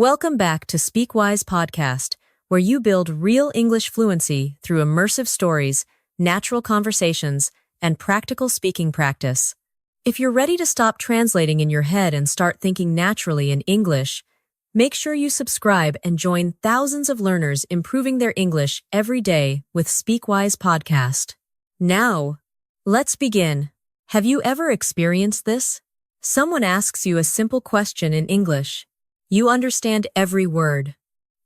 Welcome back to Speakwise podcast, where you build real English fluency through immersive stories, natural conversations, and practical speaking practice. If you're ready to stop translating in your head and start thinking naturally in English, make sure you subscribe and join thousands of learners improving their English every day with Speakwise podcast. Now, let's begin. Have you ever experienced this? Someone asks you a simple question in English. You understand every word,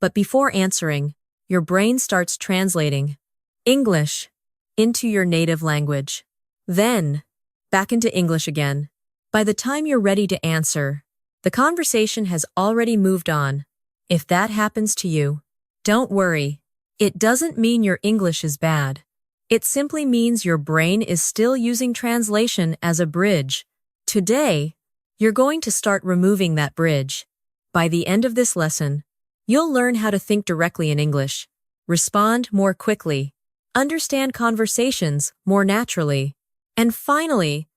but before answering, your brain starts translating English into your native language. Then, back into English again. By the time you're ready to answer, the conversation has already moved on. If that happens to you, don't worry. It doesn't mean your English is bad. It simply means your brain is still using translation as a bridge. Today, you're going to start removing that bridge. By the end of this lesson, you'll learn how to think directly in English, respond more quickly, understand conversations more naturally, and finally,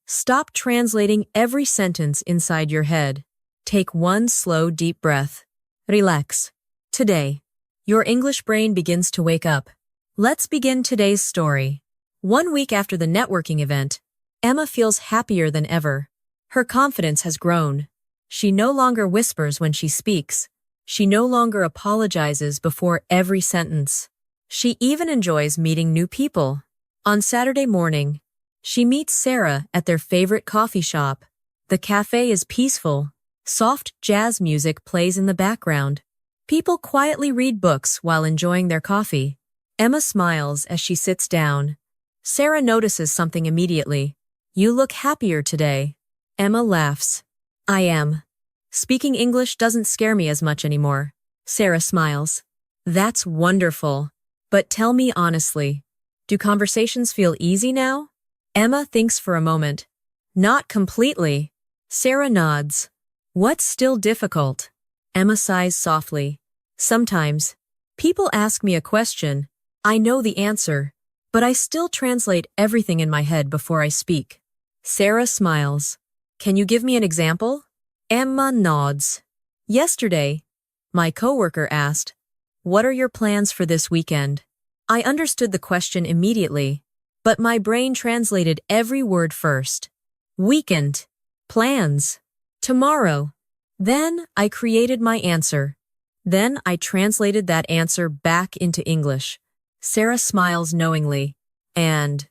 stop translating every sentence inside your head. Take one slow, deep breath. Relax. Today, your English brain begins to wake up. Let's begin today's story. 1 week after the networking event, Emma feels happier than ever. Her confidence has grown. She no longer whispers when she speaks. She no longer apologizes before every sentence. She even enjoys meeting new people. On Saturday morning, she meets Sarah at their favorite coffee shop. The cafe is peaceful. Soft jazz music plays in the background. People quietly read books while enjoying their coffee. Emma smiles as she sits down. Sarah notices something immediately. "You look happier today." Emma laughs. "I am. Speaking English doesn't scare me as much anymore." Sarah smiles. "That's wonderful. But tell me honestly, do conversations feel easy now?" Emma thinks for a moment. "Not completely." Sarah nods. "What's still difficult?" Emma sighs softly. "Sometimes, people ask me a question. I know the answer, but I still translate everything in my head before I speak." Sarah smiles. "Can you give me an example?" Emma nods. "Yesterday, my coworker asked, 'What are your plans for this weekend?' I understood the question immediately, but my brain translated every word first. Weekend. Plans. Tomorrow. Then I created my answer. Then I translated that answer back into English." Sarah smiles knowingly. "And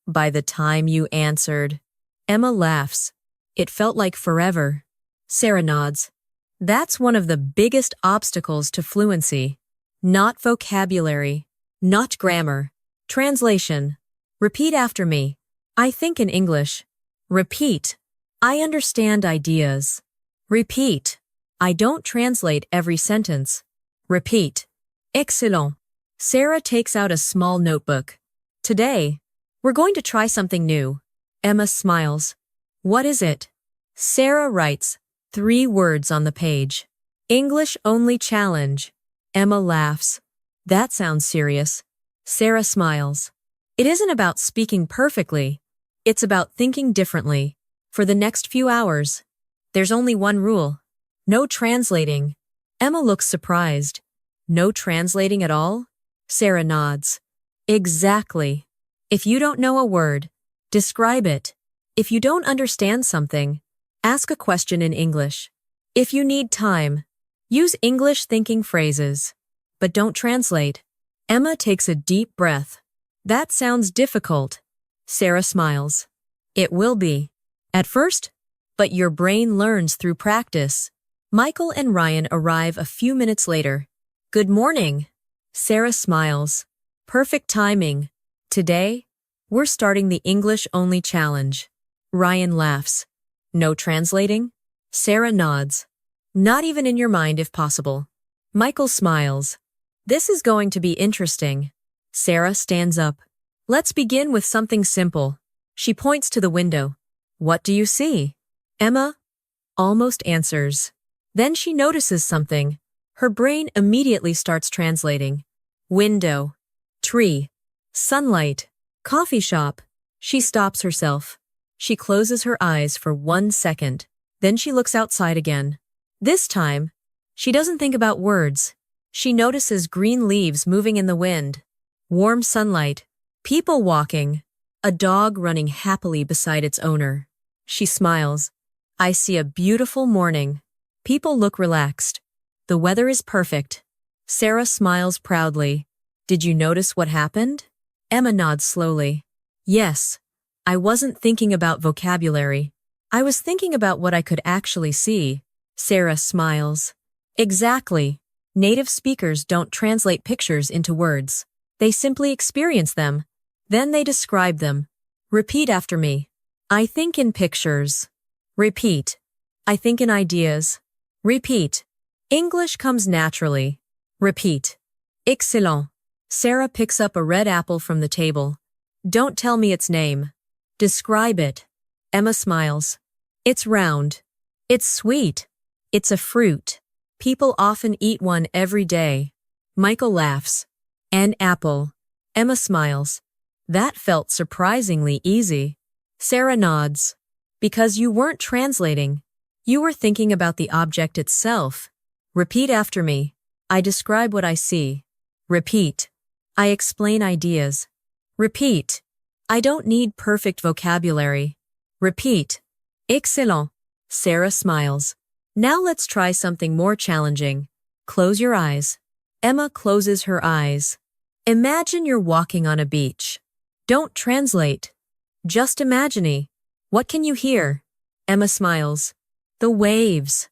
by the time you answered," Emma laughs. "It felt like forever." Sarah nods. "That's one of the biggest obstacles to fluency. Not vocabulary, not grammar. Translation. Repeat after me. I think in English. Repeat. I understand ideas. Repeat. I don't translate every sentence. Repeat. Excellent." Sarah takes out a small notebook. "Today, we're going to try something new." Emma smiles. "What is it?" Sarah writes 3 words on the page. "English only challenge." Emma laughs. "That sounds serious." Sarah smiles. "It isn't about speaking perfectly. It's about thinking differently. For the next few hours, there's only one rule. No translating." Emma looks surprised. "No translating at all?" Sarah nods. "Exactly. If you don't know a word, describe it. If you don't understand something, ask a question in English. If you need time, use English thinking phrases. But don't translate." Emma takes a deep breath. "That sounds difficult." Sarah smiles. "It will be. At first, but your brain learns through practice." Michael and Ryan arrive a few minutes later. "Good morning." Sarah smiles. "Perfect timing. Today, we're starting the English only challenge." Ryan laughs. "No translating?" Sarah nods. "Not even in your mind if possible." Michael smiles. "This is going to be interesting." Sarah stands up. "Let's begin with something simple." She points to the window. "What do you see?" Emma almost answers. Then she notices something. Her brain immediately starts translating. Window. Tree. Sunlight. Coffee shop. She stops herself. She closes her eyes for 1 second. Then she looks outside again. This time, She doesn't think about words. She notices green leaves moving in the wind, warm sunlight, people walking, a dog running happily beside its owner. She smiles. I see a beautiful morning. People look relaxed. The weather is perfect. Sarah smiles proudly. Did you notice what happened? Emma nods slowly. Yes. I wasn't thinking about vocabulary. I was thinking about what I could actually see. Sarah smiles. Exactly. Native speakers don't translate pictures into words. They simply experience them. Then they describe them. Repeat after me. I think in pictures. Repeat. I think in ideas. Repeat. English comes naturally. Repeat. Excellent. Sarah picks up a red apple from the table. Don't tell me its name. Describe it. Emma smiles. It's round. It's sweet. It's a fruit. People often eat one every day. Michael laughs. An apple. Emma smiles. That felt surprisingly easy. Sarah nods. Because you weren't translating. You were thinking about the object itself. Repeat after me. I describe what I see. Repeat. I explain ideas. Repeat. I don't need perfect vocabulary. Repeat. Excellent. Sarah smiles. Now let's try something more challenging. Close your eyes. Emma closes her eyes. Imagine you're walking on a beach. Don't translate. Just imagine. What can you hear? Emma smiles. The waves.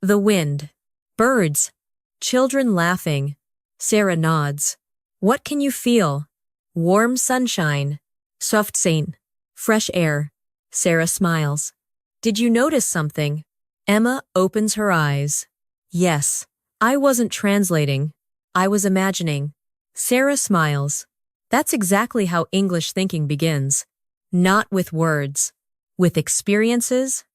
The wind. Birds. Children laughing. Sarah nods. What can you feel? Warm sunshine. Soft scene. Fresh air. Sarah smiles. Did you notice something? Emma opens her eyes. Yes, I wasn't translating. I was imagining. Sarah smiles. That's exactly how English thinking begins. Not with words. With experiences.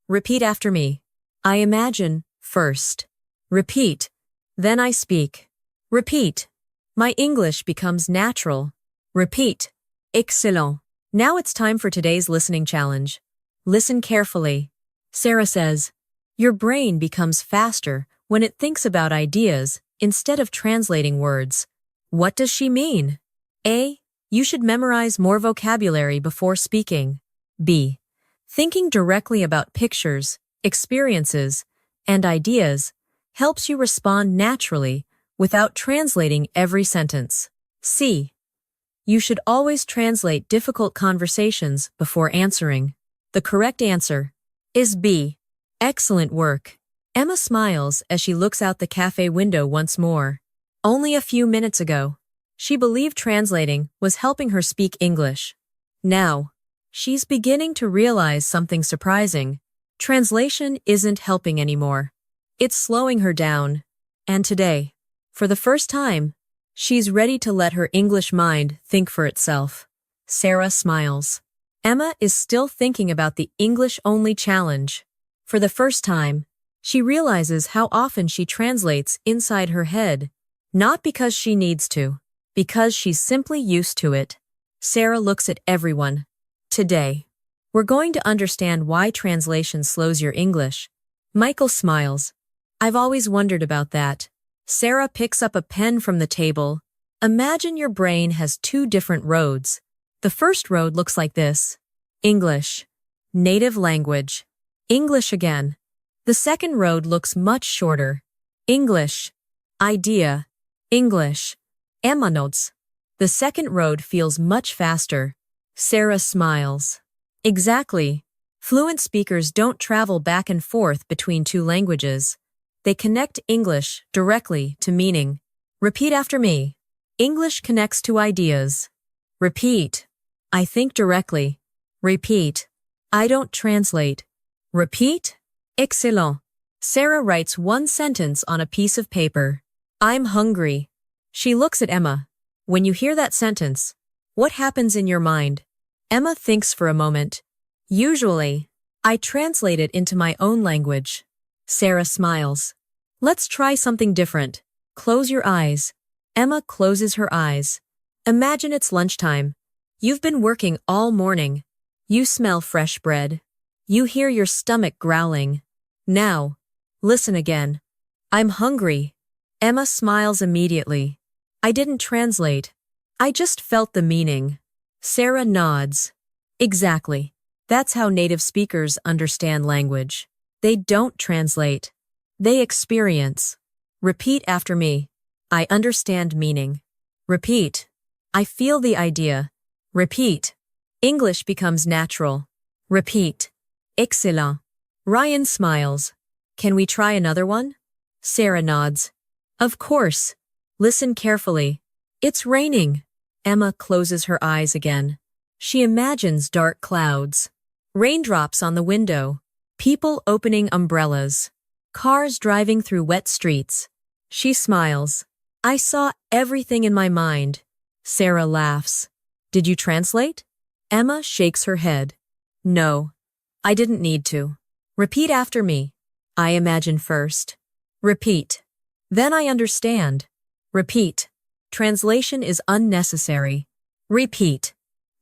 Repeat after me. I imagine first. Repeat. Then I speak. Repeat. My English becomes natural. Repeat. Excellent. Now it's time for today's listening challenge. Listen carefully. Sarah says, your brain becomes faster when it thinks about ideas instead of translating words. What does she mean? A. You should memorize more vocabulary before speaking. B. Thinking directly about pictures, experiences, and ideas helps you respond naturally without translating every sentence. C. You should always translate difficult conversations before answering. The correct answer is B. Excellent work. Emma smiles as she looks out the cafe window once more. Only a few minutes ago, she believed translating was helping her speak English. Now, she's beginning to realize something surprising. Translation isn't helping anymore. It's slowing her down. And today, for the first time, she's ready to let her English mind think for itself. Sarah smiles. Emma is still thinking about the English-only challenge. For the first time, she realizes how often she translates inside her head, not because she needs to, because she's simply used to it. Sarah looks at everyone. Today, we're going to understand why translation slows your English. Michael smiles. I've always wondered about that. Sarah picks up a pen from the table. Imagine your brain has two different roads. The first road looks like this. English. Native language. English again. The second road looks much shorter. English. Idea. English. Emma notes. The second road feels much faster. Sarah smiles. Exactly. Fluent speakers don't travel back and forth between two languages. They connect English directly to meaning. Repeat after me. English connects to ideas. Repeat. I think directly. Repeat. I don't translate. Repeat. Excellent. Sarah writes one sentence on a piece of paper. I'm hungry. She looks at Emma. When you hear that sentence, what happens in your mind? Emma thinks for a moment. Usually, I translate it into my own language. Sarah smiles. Let's try something different. Close your eyes. Emma closes her eyes. Imagine it's lunchtime. You've been working all morning. You smell fresh bread. You hear your stomach growling. Now, listen again. I'm hungry. Emma smiles immediately. I didn't translate. I just felt the meaning. Sarah nods. Exactly. That's how native speakers understand language. They don't translate. They experience. Repeat after me. I understand meaning. Repeat. I feel the idea. Repeat. English becomes natural. Repeat. Excellent. Ryan smiles. Can we try another one? Sarah nods. Of course. Listen carefully. It's raining. Emma closes her eyes again. She imagines dark clouds. Raindrops on the window. People opening umbrellas. Cars driving through wet streets. She smiles. I saw everything in my mind. Sarah laughs. Did you translate? Emma shakes her head. No. I didn't need to. Repeat after me. I imagine first. Repeat. Then I understand. Repeat. Translation is unnecessary. Repeat.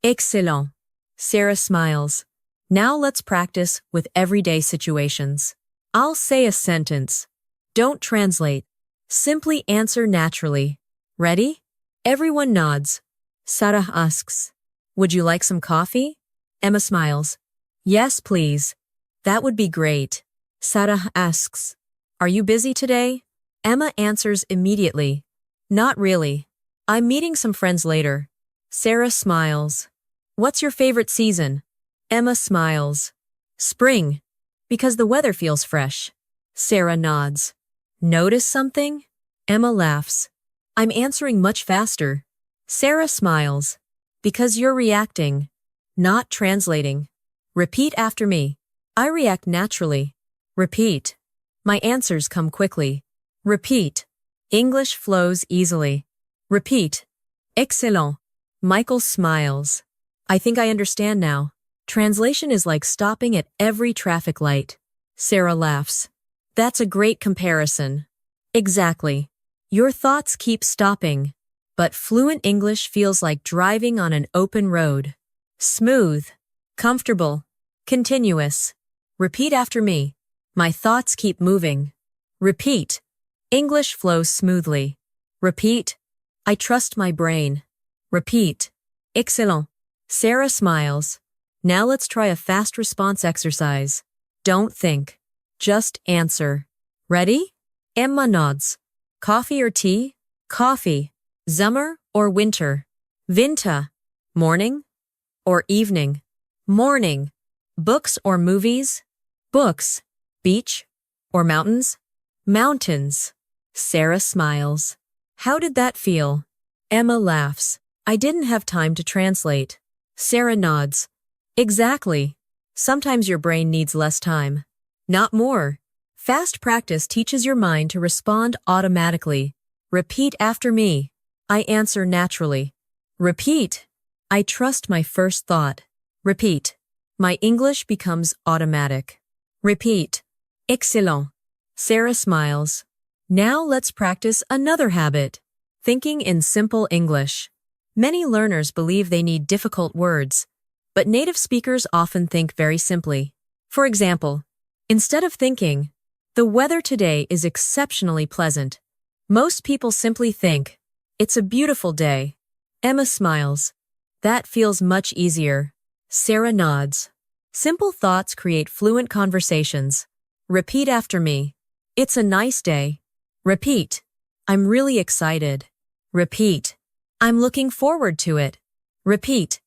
Excellent. Sarah smiles. Now let's practice with everyday situations. I'll say a sentence. Don't translate. Simply answer naturally. Ready? Everyone nods. Sarah asks, would you like some coffee? Emma smiles. Yes, please. That would be great. Sarah asks, are you busy today? Emma answers immediately. Not really. I'm meeting some friends later. Sarah smiles. What's your favorite season? Emma smiles. Spring. Because the weather feels fresh. Sarah nods. Notice something? Emma laughs. I'm answering much faster. Sarah smiles. Because you're reacting, not translating. Repeat after me. I react naturally. Repeat. My answers come quickly. Repeat. English flows easily. Repeat. Excellent. Michael smiles. I think I understand now. Translation is like stopping at every traffic light. Sarah laughs. That's a great comparison. Exactly. Your thoughts keep stopping, but fluent English feels like driving on an open road. Smooth, comfortable, continuous. Repeat after me. My thoughts keep moving. Repeat. English flows smoothly. Repeat. I trust my brain. Repeat. Excellent. Sarah smiles. Now let's try a fast response exercise. Don't think. Just answer. Ready? Emma nods. Coffee or tea? Coffee. Summer or winter? Winter. Morning or evening? Morning. Books or movies? Books. Beach or mountains? Mountains. Sarah smiles. How did that feel? Emma laughs. I didn't have time to translate. Sarah nods. Exactly. Sometimes your brain needs less time. Not more. Fast practice teaches your mind to respond automatically. Repeat after me. I answer naturally. Repeat. I trust my first thought. Repeat. My English becomes automatic. Repeat. Excellent. Sarah smiles. Now let's practice another habit. Thinking in simple English. Many learners believe they need difficult words, but native speakers often think very simply. For example, instead of thinking, the weather today is exceptionally pleasant, most people simply think, it's a beautiful day. Emma smiles. That feels much easier. Sarah nods. Simple thoughts create fluent conversations. Repeat after me. It's a nice day. Repeat. I'm really excited. Repeat. I'm looking forward to it. Repeat.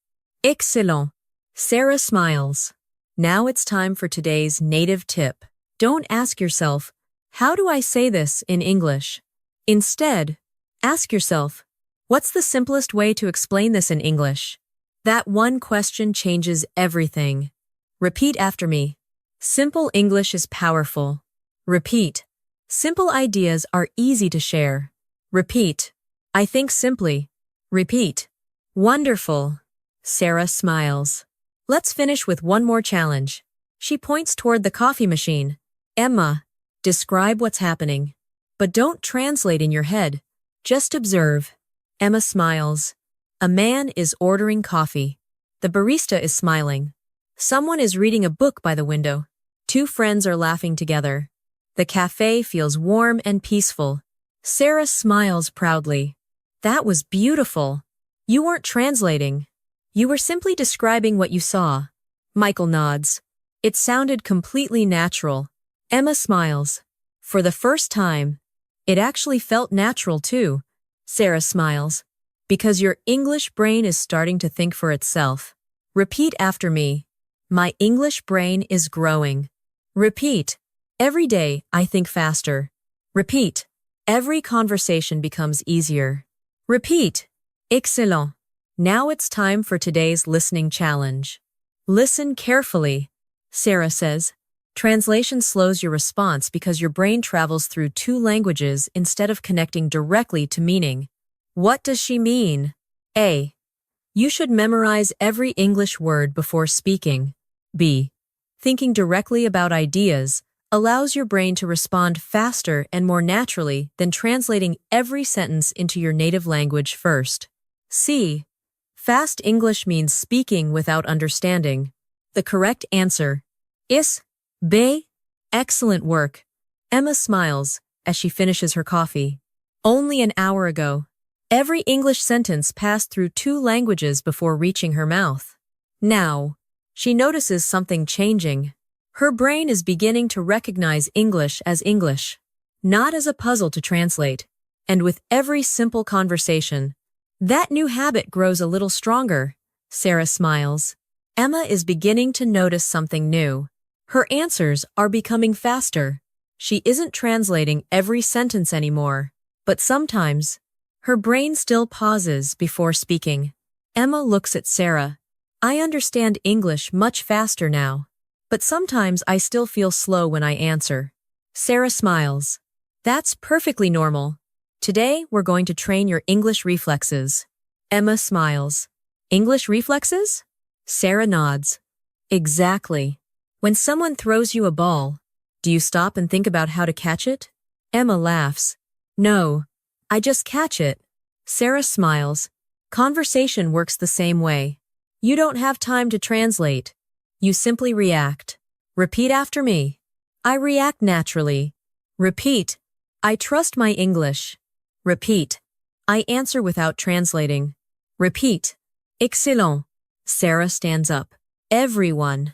Excellent. Sarah smiles. Now it's time for today's native tip. Don't ask yourself, how do I say this in English? Instead, ask yourself, what's the simplest way to explain this in English? That one question changes everything. Repeat after me. Simple English is powerful. Repeat. Simple ideas are easy to share. Repeat. I think simply. Repeat. Wonderful. Sarah smiles. Let's finish with one more challenge. She points toward the coffee machine. Emma, describe what's happening. But don't translate in your head. Just observe. Emma smiles. A man is ordering coffee. The barista is smiling. Someone is reading a book by the window. Two friends are laughing together. The cafe feels warm and peaceful. Sarah smiles proudly. That was beautiful. You weren't translating. You were simply describing what you saw. Michael nods. It sounded completely natural. Emma smiles. For the first time. It actually felt natural too. Sarah smiles. Because your English brain is starting to think for itself. Repeat after me. My English brain is growing. Repeat. Every day, I think faster. Repeat. Every conversation becomes easier. Repeat. Excellent. Now it's time for today's listening challenge. Listen carefully. Sarah says. Translation slows your response because your brain travels through two languages instead of connecting directly to meaning. What does she mean? A. You should memorize every English word before speaking. B. Thinking directly about ideas allows your brain to respond faster and more naturally than translating every sentence into your native language first. C. Fast English means speaking without understanding. The correct answer is B. Excellent work. Emma smiles as she finishes her coffee. Only an hour ago, every English sentence passed through two languages before reaching her mouth. Now, she notices something changing. Her brain is beginning to recognize English as English, not as a puzzle to translate. And with every simple conversation, that new habit grows a little stronger. Sarah smiles. Emma is beginning to notice something new. Her answers are becoming faster. She isn't translating every sentence anymore, but sometimes, her brain still pauses before speaking. Emma looks at Sarah. I understand English much faster now, but sometimes I still feel slow when I answer. Sarah smiles. That's perfectly normal. Today, we're going to train your English reflexes. Emma smiles. English reflexes? Sarah nods. Exactly. When someone throws you a ball, do you stop and think about how to catch it? Emma laughs. No, I just catch it. Sarah smiles. Conversation works the same way. You don't have time to translate. You simply react. Repeat after me. I react naturally. Repeat. I trust my English. Repeat. I answer without translating. Repeat. Excellent. Sarah stands up. Everyone.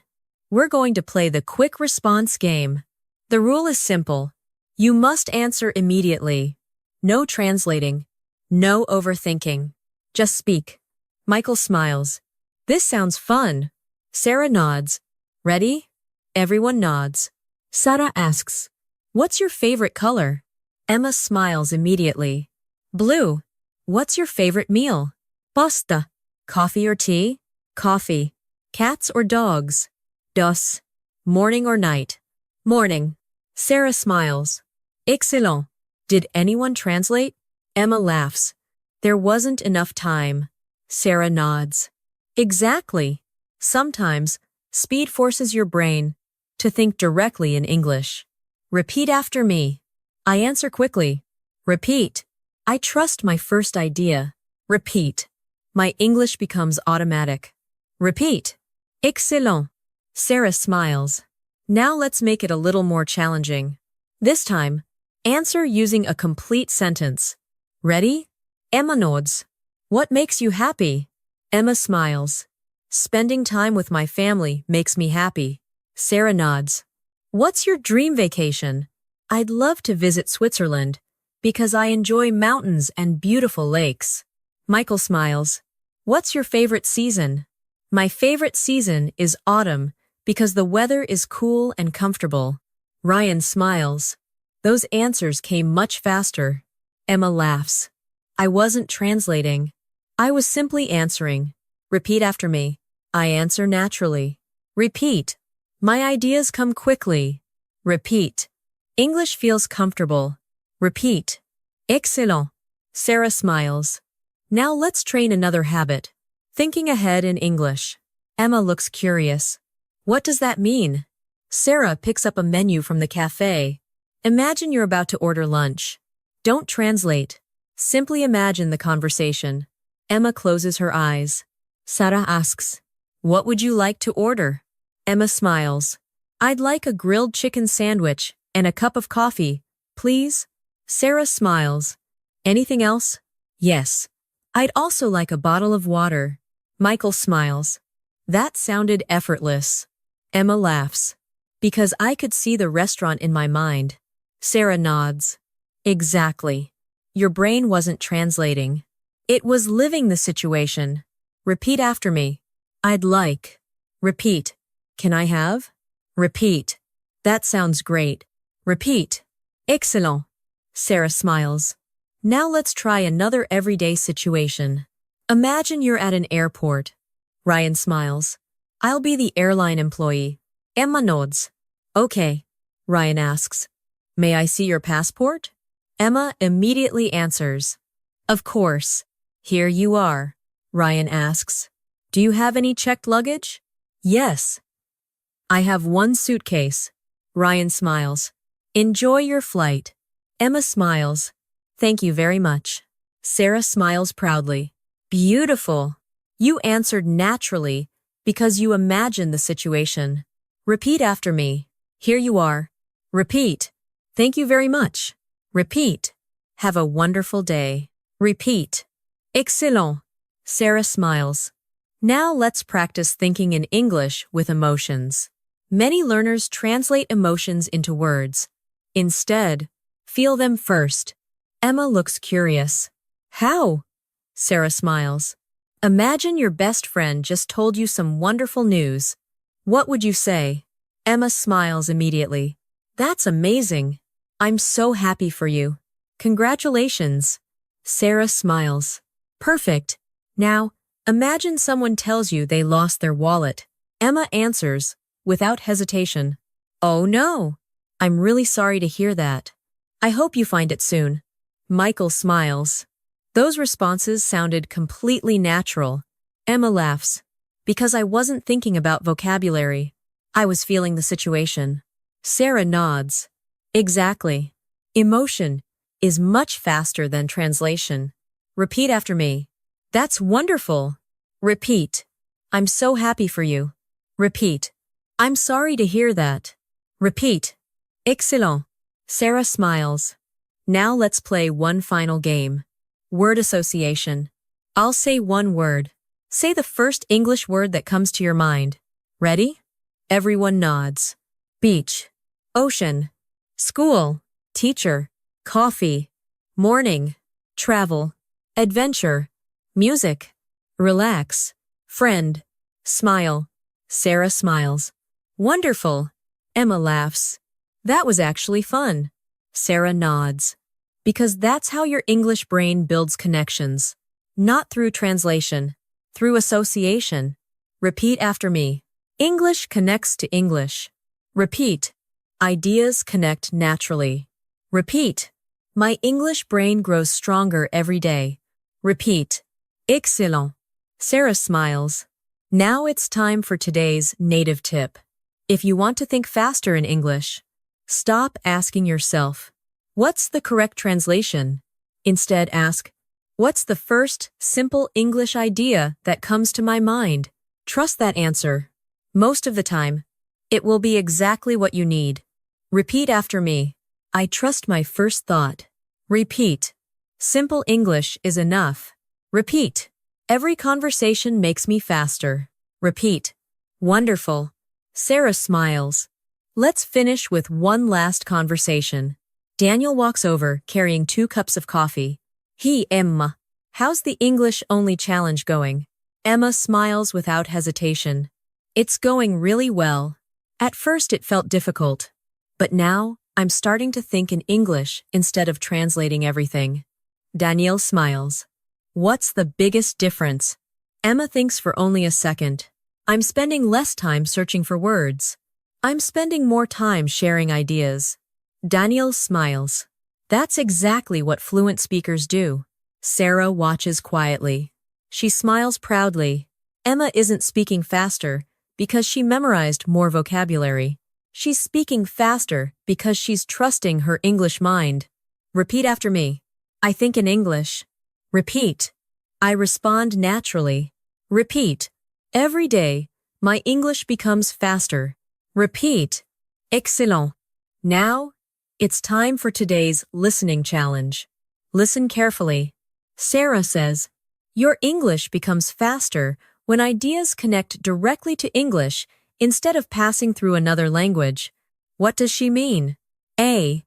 We're going to play the quick response game. The rule is simple. You must answer immediately. No translating. No overthinking. Just speak. Michael smiles. This sounds fun. Sarah nods. Ready? Everyone nods. Sarah asks, what's your favorite color? Emma smiles immediately. Blue. What's your favorite meal? Pasta. Coffee or tea? Coffee. Cats or dogs? Dos. Morning or night? Morning. Sarah smiles. Excellent. Did anyone translate? Emma laughs. There wasn't enough time. Sarah nods. Exactly. Sometimes, speed forces your brain to think directly in English. Repeat after me. I answer quickly. Repeat. I trust my first idea. Repeat. My English becomes automatic. Repeat. Excellent. Sarah smiles. Now let's make it a little more challenging. This time, answer using a complete sentence. Ready? Emma nods. What makes you happy? Emma smiles. Spending time with my family makes me happy. Sarah nods. What's your dream vacation? I'd love to visit Switzerland because I enjoy mountains and beautiful lakes. Michael smiles. What's your favorite season? My favorite season is autumn because the weather is cool and comfortable. Ryan smiles. Those answers came much faster. Emma laughs. I wasn't translating. I was simply answering. Repeat after me. I answer naturally. Repeat. My ideas come quickly. Repeat. English feels comfortable. Repeat. Excellent. Sarah smiles. Now let's train another habit. Thinking ahead in English. Emma looks curious. What does that mean? Sarah picks up a menu from the cafe. Imagine you're about to order lunch. Don't translate. Simply imagine the conversation. Emma closes her eyes. Sarah asks, what would you like to order? Emma smiles. I'd like a grilled chicken sandwich And a cup of coffee, please? Sarah smiles. Anything else? Yes. I'd also like a bottle of water. Michael smiles. That sounded effortless. Emma laughs. Because I could see the restaurant in my mind. Sarah nods. Exactly. Your brain wasn't translating. It was living the situation. Repeat after me. I'd like. Repeat. Can I have? Repeat. That sounds great. Repeat. Excellent. Sarah smiles. Now let's try another everyday situation. Imagine you're at an airport. Ryan smiles. I'll be the airline employee. Emma nods. Okay. Ryan asks. May I see your passport? Emma immediately answers. Of course. Here you are. Ryan asks. Do you have any checked luggage? Yes. I have one suitcase. Ryan smiles. Enjoy your flight. Emma smiles. Thank you very much. Sarah smiles proudly. Beautiful. You answered naturally because you imagined the situation. Repeat after me. Here you are. Repeat. Thank you very much. Repeat. Have a wonderful day. Repeat. Excellent. Sarah smiles. Now let's practice thinking in English with emotions. Many learners translate emotions into words. Instead, feel them first. Emma looks curious. How? Sarah smiles. Imagine your best friend just told you some wonderful news. What would you say? Emma smiles immediately. That's amazing. I'm so happy for you. Congratulations. Sarah smiles. Perfect. Now, imagine someone tells you they lost their wallet. Emma answers, without hesitation. Oh no. I'm really sorry to hear that. I hope you find it soon. Michael smiles. Those responses sounded completely natural. Emma laughs. Because I wasn't thinking about vocabulary. I was feeling the situation. Sarah nods. Exactly. Emotion is much faster than translation. Repeat after me. That's wonderful. Repeat. I'm so happy for you. Repeat. I'm sorry to hear that. Repeat. Excellent. Sarah smiles. Now let's play one final game. Word association. I'll say one word. Say the first English word that comes to your mind. Ready? Everyone nods. Beach. Ocean. School. Teacher. Coffee. Morning. Travel. Adventure. Music. Relax. Friend. Smile. Sarah smiles. Wonderful. Emma laughs. That was actually fun. Sarah nods. Because that's how your English brain builds connections. Not through translation. Through association. Repeat after me. English connects to English. Repeat. Ideas connect naturally. Repeat. My English brain grows stronger every day. Repeat. Excellent. Sarah smiles. Now it's time for today's native tip. If you want to think faster in English, stop asking yourself, what's the correct translation? Instead ask, what's the first simple English idea that comes to my mind? Trust that answer. Most of the time, it will be exactly what you need. Repeat after me. I trust my first thought. Repeat. Simple English is enough. Repeat. Every conversation makes me faster. Repeat. Wonderful. Sarah smiles. Let's finish with one last conversation. Daniel walks over, carrying 2 cups of coffee. Emma. How's the English-only challenge going? Emma smiles without hesitation. It's going really well. At first it felt difficult. But now, I'm starting to think in English instead of translating everything. Daniel smiles. What's the biggest difference? Emma thinks for only a second. I'm spending less time searching for words. I'm spending more time sharing ideas. Daniel smiles. That's exactly what fluent speakers do. Sarah watches quietly. She smiles proudly. Emma isn't speaking faster because she memorized more vocabulary. She's speaking faster because she's trusting her English mind. Repeat after me. I think in English. Repeat. I respond naturally. Repeat. Every day, my English becomes faster. Repeat. Excellent. Now, It's time for today's listening challenge. Listen carefully. Sarah says, "Your English becomes faster when ideas connect directly to English instead of passing through another language." What does she mean? A.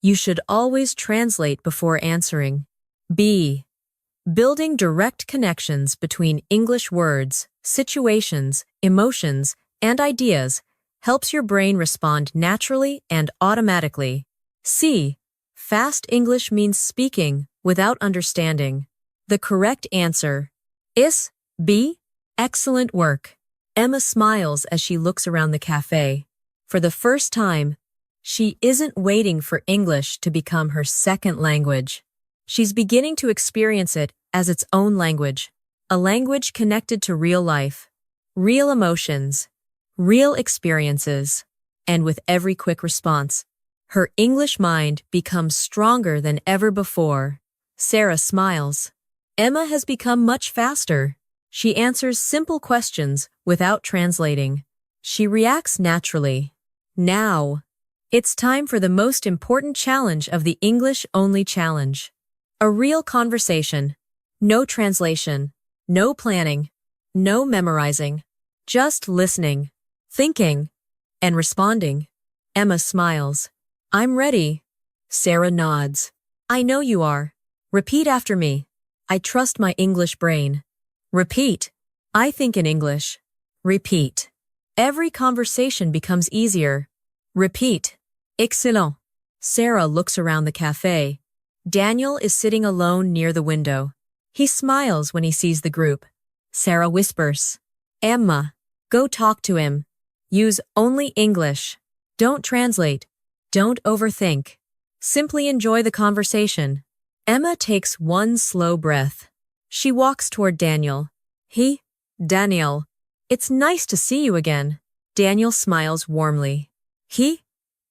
You should always translate before answering. B. Building direct connections between English words, situations, emotions, and ideas helps your brain respond naturally and automatically. C. Fast English means speaking without understanding. The correct answer is B. Excellent work. Emma smiles as she looks around the cafe. For the first time, she isn't waiting for English to become her second language. She's beginning to experience it as its own language, a language connected to real life, real emotions, real experiences, and with every quick response, her English mind becomes stronger than ever before. Sarah smiles. Emma has become much faster. She answers simple questions without translating. She reacts naturally. Now, it's time for the most important challenge of the English-only challenge. A real conversation. No translation. No planning. No memorizing. Just listening, thinking, and responding. Emma smiles. I'm ready. Sarah nods. I know you are. Repeat after me. I trust my English brain. Repeat. I think in English. Repeat. Every conversation becomes easier. Repeat. Excellent. Sarah looks around the cafe. Daniel is sitting alone near the window. He smiles when he sees the group. Sarah whispers, "Emma, go talk to him. Use only English. Don't translate. Don't overthink. Simply enjoy the conversation." Emma takes one slow breath. She walks toward Daniel. Daniel, it's nice to see you again." Daniel smiles warmly.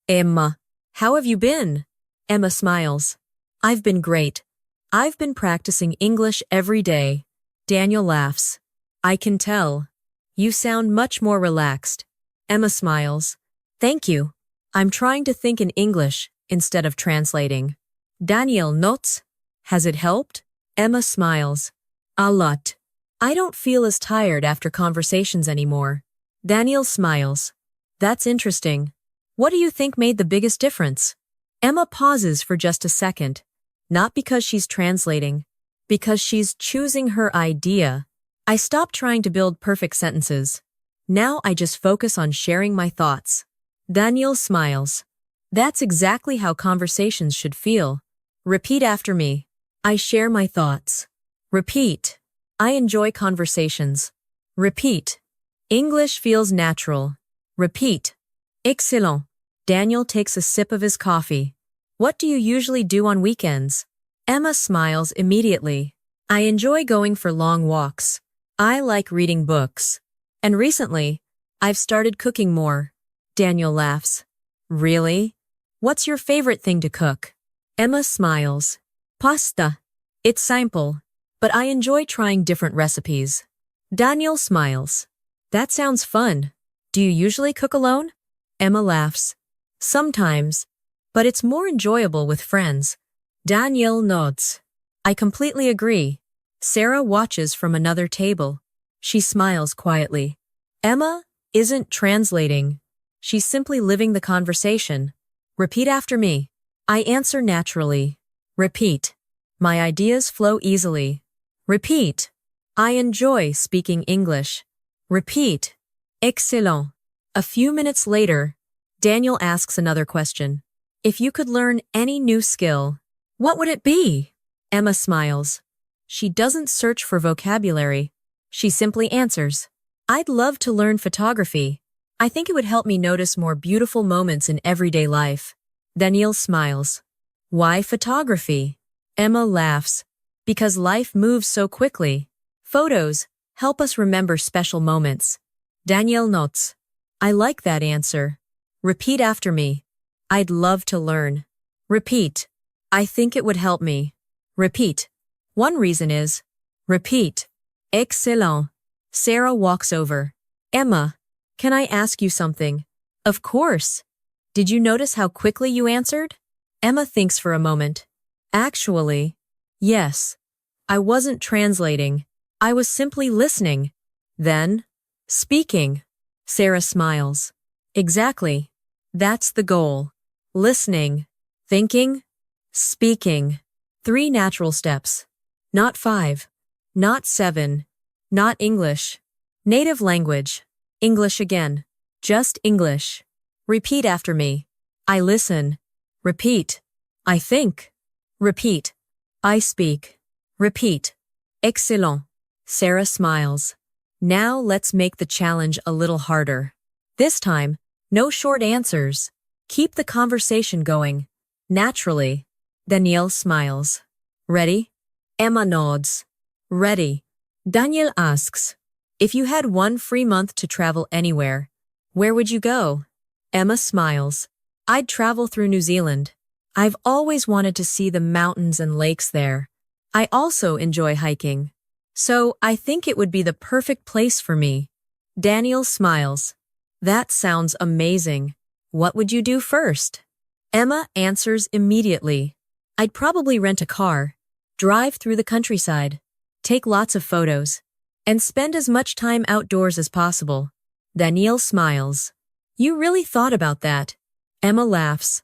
Emma, how have you been?" Emma smiles. "I've been great. I've been practicing English every day." Daniel laughs. "I can tell. You sound much more relaxed." Emma smiles. "Thank you. I'm trying to think in English instead of translating." Daniel nods. "Has it helped?" Emma smiles. "A lot. I don't feel as tired after conversations anymore." Daniel smiles. "That's interesting. What do you think made the biggest difference?" Emma pauses for just a second, not because she's translating, because she's choosing her idea. "I stopped trying to build perfect sentences. Now I just focus on sharing my thoughts." Daniel smiles. "That's exactly how conversations should feel. Repeat after me. I share my thoughts." Repeat. "I enjoy conversations." Repeat. "English feels natural." Repeat. Excellent. Daniel takes a sip of his coffee. "What do you usually do on weekends?" Emma smiles immediately. "I enjoy going for long walks. I like reading books. And recently, I've started cooking more." Daniel laughs. "Really? What's your favorite thing to cook?" Emma smiles. "Pasta. It's simple, but I enjoy trying different recipes." Daniel smiles. "That sounds fun. Do you usually cook alone?" Emma laughs. "Sometimes, but it's more enjoyable with friends." Daniel nods. "I completely agree." Sarah watches from another table. She smiles quietly. Emma isn't translating. She's simply living the conversation. Repeat after me. I answer naturally. Repeat. My ideas flow easily. Repeat. I enjoy speaking English. Repeat. Excellent. A few minutes later, Daniel asks another question. "If you could learn any new skill, what would it be?" Emma smiles. She doesn't search for vocabulary. She simply answers, "I'd love to learn photography. I think it would help me notice more beautiful moments in everyday life." Daniel smiles. "Why photography?" Emma laughs. "Because life moves so quickly. Photos help us remember special moments." Daniel nods. "I like that answer. Repeat after me. I'd love to learn." Repeat. I think it would help me. Repeat. One reason is. Repeat. Excellent. Sarah walks over. "Emma, can I ask you something?" "Of course." "Did you notice how quickly you answered?" Emma thinks for a moment. Actually, yes. I wasn't translating. I was simply listening. Then, speaking. Sarah smiles. Exactly. That's the goal. Listening, thinking, speaking. 3 natural steps. Not 5. Not 7. Not English. Native language. English again. Just English. Repeat after me. I listen. Repeat. I think. Repeat. I speak. Repeat. Excellent. Sarah smiles. Now let's make the challenge a little harder. This time, no short answers. Keep the conversation going. Naturally. Danielle smiles. Ready? Emma nods. Ready. Danielle asks, if you had 1 free month to travel anywhere, where would you go? Emma smiles. I'd travel through New Zealand. I've always wanted to see the mountains and lakes there. I also enjoy hiking. So I think it would be the perfect place for me. Daniel smiles. That sounds amazing. What would you do first? Emma answers immediately. I'd probably rent a car, drive through the countryside, take lots of photos, and spend as much time outdoors as possible. Danielle smiles. You really thought about that. Emma laughs.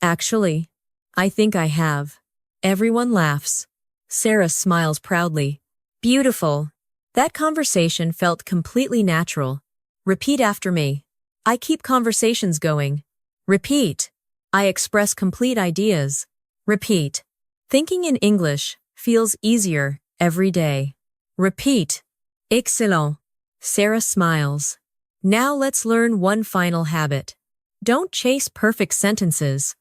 Actually, I think I have. Everyone laughs. Sarah smiles proudly. Beautiful. That conversation felt completely natural. Repeat after me. I keep conversations going. Repeat. I express complete ideas. Repeat. Thinking in English feels easier every day. Repeat. Excellent. Sarah smiles. Now let's learn one final habit. Don't chase perfect sentences.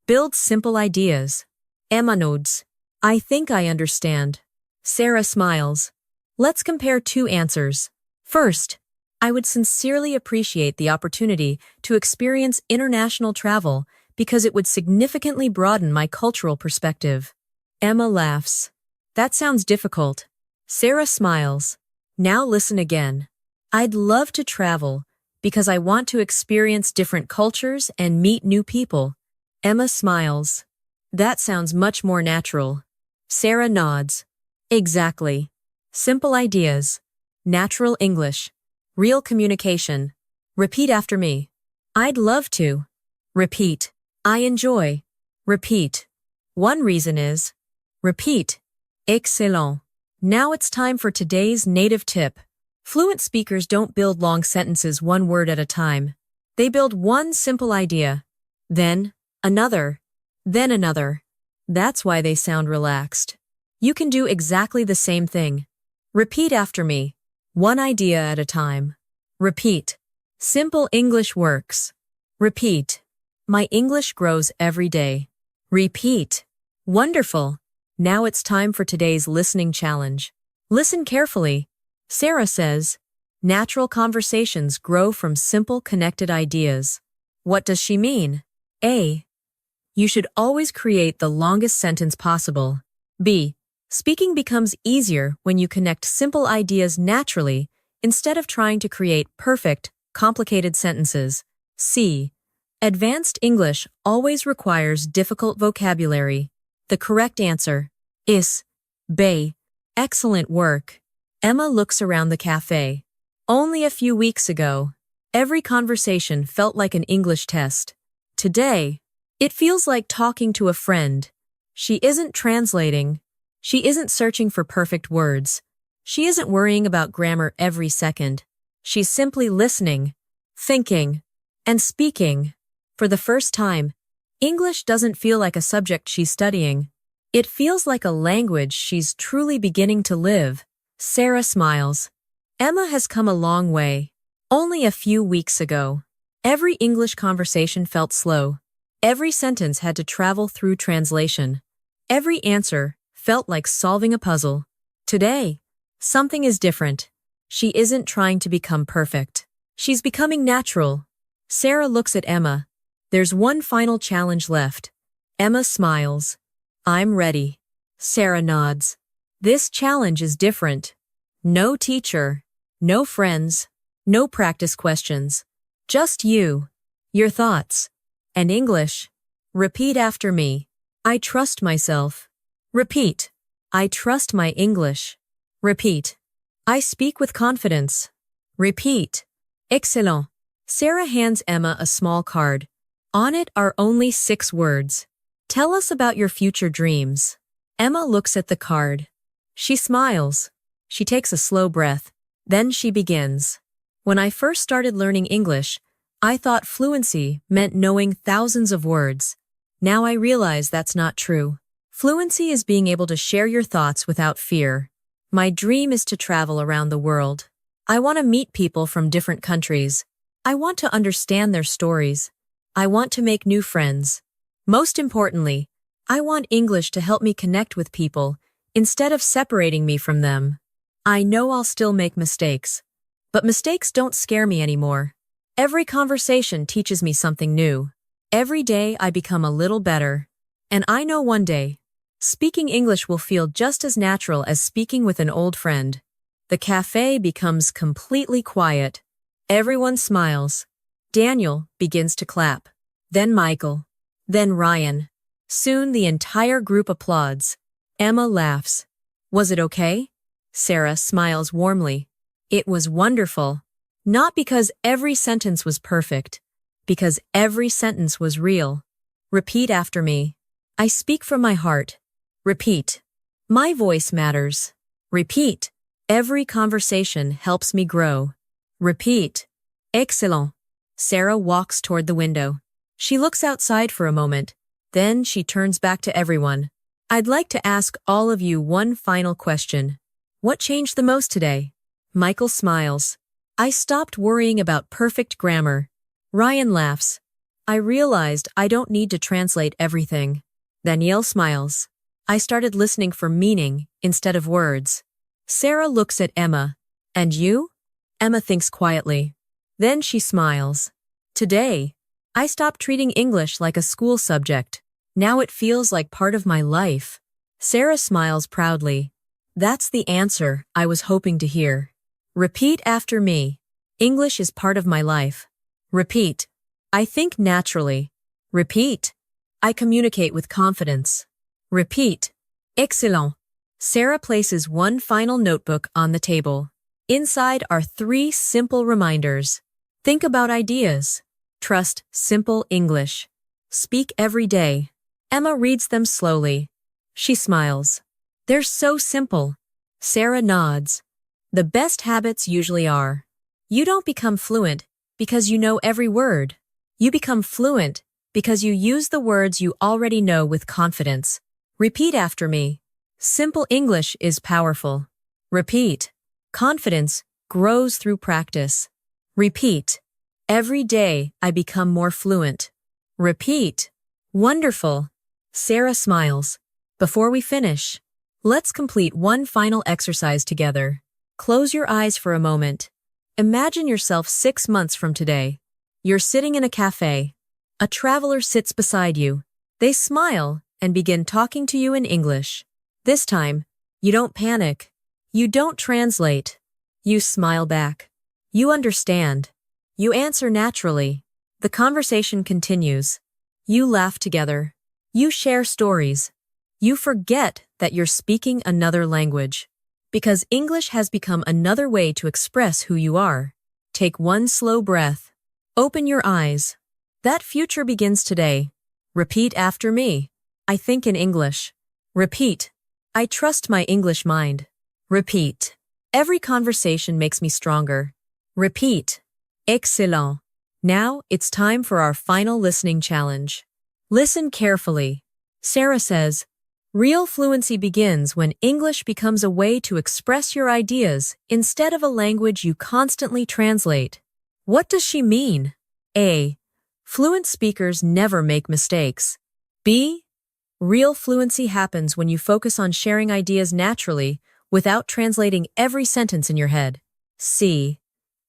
Build simple ideas. Emma nods. I think I understand. Sarah smiles. Let's compare 2 answers. First, I would sincerely appreciate the opportunity to experience international travel because it would significantly broaden my cultural perspective. Emma laughs. That sounds difficult. Sarah smiles. Now listen again. I'd love to travel because I want to experience different cultures and meet new people. Emma smiles. That sounds much more natural. Sarah nods. Exactly. Simple ideas. Natural English. Real communication. Repeat after me. I'd love to. Repeat. I enjoy. Repeat. One reason is. Repeat. Excellent. Now it's time for today's native tip. Fluent speakers don't build long sentences 1 word at a time. They build one simple idea. Then, another. Then another. That's why they sound relaxed. You can do exactly the same thing. Repeat after me. 1 idea at a time. Repeat. Simple English works. Repeat. My English grows every day. Repeat. Wonderful. Now it's time for today's listening challenge. Listen carefully. Sarah says, natural conversations grow from simple connected ideas. What does she mean? A. You should always create the longest sentence possible. B. Speaking becomes easier when you connect simple ideas naturally instead of trying to create perfect, complicated sentences. C. Advanced English always requires difficult vocabulary. The correct answer is B. Excellent work. Emma looks around the cafe. Only a few weeks ago, every conversation felt like an English test. Today, it feels like talking to a friend. She isn't translating. She isn't searching for perfect words. She isn't worrying about grammar every second. She's simply listening, thinking, and speaking. For the first time, English doesn't feel like a subject she's studying. It feels like a language she's truly beginning to live. Sarah smiles. Emma has come a long way. Only a few weeks ago, every English conversation felt slow. Every sentence had to travel through translation. Every answer felt like solving a puzzle. Today, something is different. She isn't trying to become perfect. She's becoming natural. Sarah looks at Emma. There's one final challenge left. Emma smiles. I'm ready. Sarah nods. This challenge is different. No teacher, no friends, no practice questions. Just you, your thoughts, and English. Repeat after me. I trust myself. Repeat. I trust my English. Repeat. I speak with confidence. Repeat. Excellent. Sarah hands Emma a small card. On it are only 6 words. Tell us about your future dreams. Emma looks at the card. She smiles. She takes a slow breath. Then she begins. When I first started learning English, I thought fluency meant knowing thousands of words. Now I realize that's not true. Fluency is being able to share your thoughts without fear. My dream is to travel around the world. I want to meet people from different countries. I want to understand their stories. I want to make new friends. Most importantly, I want English to help me connect with people instead of separating me from them. I know I'll still make mistakes, but mistakes don't scare me anymore. Every conversation teaches me something new. Every day I become a little better. And I know one day, speaking English will feel just as natural as speaking with an old friend. The cafe becomes completely quiet. Everyone smiles. Daniel begins to clap. Then Michael. Then Ryan. Soon the entire group applauds. Emma laughs. Was it okay? Sarah smiles warmly. It was wonderful. Not because every sentence was perfect, because every sentence was real. Repeat after me. I speak from my heart. Repeat. My voice matters. Repeat. Every conversation helps me grow. Repeat. Excellent. Sarah walks toward the window. She looks outside for a moment. Then she turns back to everyone. I'd like to ask all of you one final question. What changed the most today? Michael smiles. I stopped worrying about perfect grammar. Ryan laughs. I realized I don't need to translate everything. Danielle smiles. I started listening for meaning instead of words. Sarah looks at Emma. And you? Emma thinks quietly. Then she smiles. Today, I stopped treating English like a school subject. Now it feels like part of my life. Sarah smiles proudly. That's the answer I was hoping to hear. Repeat after me. English is part of my life. Repeat. I think naturally. Repeat. I communicate with confidence. Repeat. Excellent. Sarah places one final notebook on the table. Inside are 3 simple reminders. Think about ideas. Trust simple English. Speak every day. Emma reads them slowly. She smiles. They're so simple. Sarah nods. The best habits usually are. You don't become fluent because you know every word. You become fluent because you use the words you already know with confidence. Repeat after me. Simple English is powerful. Repeat. Confidence grows through practice. Repeat. Every day I become more fluent. Repeat. Wonderful. Sarah smiles. Before we finish, let's complete one final exercise together. Close your eyes for a moment. Imagine yourself 6 months from today. You're sitting in a cafe. A traveler sits beside you. They smile and begin talking to you in English. This time, you don't panic. You don't translate. You smile back. You understand. You answer naturally. The conversation continues. You laugh together. You share stories. You forget that you're speaking another language. Because English has become another way to express who you are. Take one slow breath. Open your eyes. That future begins today. Repeat after me. I think in English. Repeat. I trust my English mind. Repeat. Every conversation makes me stronger. Repeat. Excellent. Now it's time for our final listening challenge. Listen carefully. Sarah says, real fluency begins when English becomes a way to express your ideas instead of a language you constantly translate. What does she mean? A. Fluent speakers never make mistakes. B. Real fluency happens when you focus on sharing ideas naturally without translating every sentence in your head. C.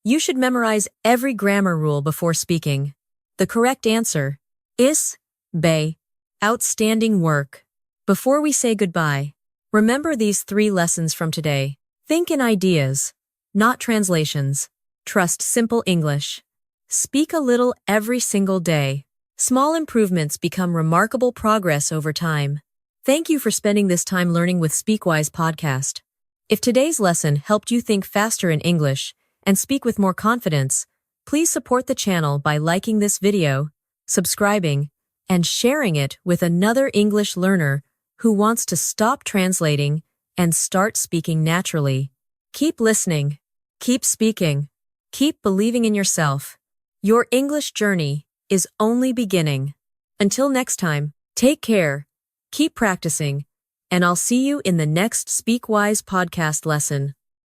You should memorize every grammar rule before speaking. The correct answer is B. Outstanding work. Before we say goodbye, remember these 3 lessons from today. Think in ideas, not translations. Trust simple English. Speak a little every single day. Small improvements become remarkable progress over time. Thank you for spending this time learning with Speakwise podcast. If today's lesson helped you think faster in English and speak with more confidence, please support the channel by liking this video, subscribing, and sharing it with another English learner who wants to stop translating and start speaking naturally. Keep listening, keep speaking, keep believing in yourself. Your English journey is only beginning. Until next time, take care, keep practicing, and I'll see you in the next Speakwise podcast lesson.